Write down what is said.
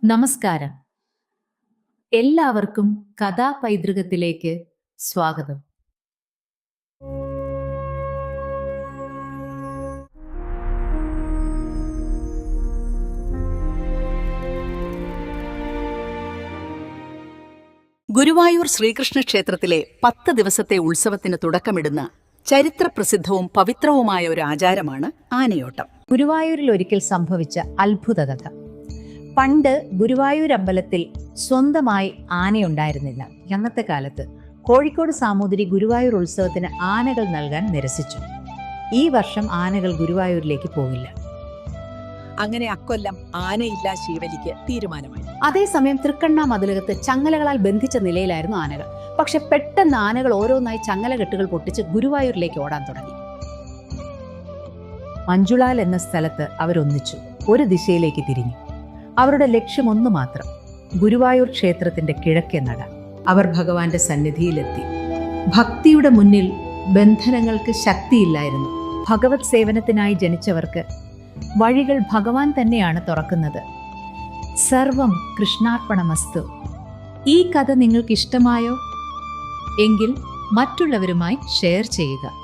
നമസ്കാരം. എല്ലാവർക്കും കഥാപൈതൃകത്തിലേക്ക് സ്വാഗതം. ഗുരുവായൂർ ശ്രീകൃഷ്ണ ക്ഷേത്രത്തിലെ 10 ദിവസത്തെ ഉത്സവത്തിന് തുടക്കമിടുന്ന ചരിത്രപ്രസിദ്ധവും പവിത്രവുമായ ഒരു ആചാരമാണ് ആനയോട്ടം. ഗുരുവായൂരിൽ ഒരിക്കൽ സംഭവിച്ച അത്ഭുത കഥ. പണ്ട് ഗുരുവായൂർ അമ്പലത്തിൽ സ്വന്തമായി ആനയുണ്ടായിരുന്നില്ല. അന്നത്തെ കാലത്ത് കോഴിക്കോട് സാമൂതിരി ഗുരുവായൂർ ഉത്സവത്തിന് ആനകൾ നൽകാൻ നിരസിച്ചു. ഈ വർഷം ആനകൾ ഗുരുവായൂരിലേക്ക് പോകില്ല. അങ്ങനെ അക്കൊല്ലം ആനയില്ലാ ശീവലിക്ക് തീരുമാനമായി. അതേസമയം തൃക്കണ്ണ മതിലകത്ത് ചങ്ങലകളാൽ ബന്ധിച്ച നിലയിലായിരുന്നു ആനകൾ. പക്ഷെ പെട്ടെന്ന് ആനകൾ ഓരോന്നായി ചങ്ങലകെട്ടുകൾ പൊട്ടിച്ച് ഗുരുവായൂരിലേക്ക് ഓടാൻ തുടങ്ങി. മഞ്ജുളാൽ എന്ന സ്ഥലത്ത് അവരൊന്നിച്ചു ഒരു ദിശയിലേക്ക് തിരിഞ്ഞു. അവരുടെ ലക്ഷ്യം ഒന്നു മാത്രം, ഗുരുവായൂർ ക്ഷേത്രത്തിന്റെ കിഴക്കേ നട. അവർ ഭഗവാന്റെ സന്നിധിയിലെത്തി. ഭക്തിയുടെ മുന്നിൽ ബന്ധനങ്ങൾക്ക് ശക്തിയില്ലായിരുന്നു. ഭഗവത് സേവനത്തിനായി ജനിച്ചവർക്ക് വഴികൾ ഭഗവാൻ തന്നെയാണ് തുറക്കുന്നത്. സർവം കൃഷ്ണാർപ്പണമസ്തു. ഈ കഥ നിങ്ങൾക്ക് ഇഷ്ടമായോ? എങ്കിൽ മറ്റുള്ളവരുമായി ഷെയർ ചെയ്യുക.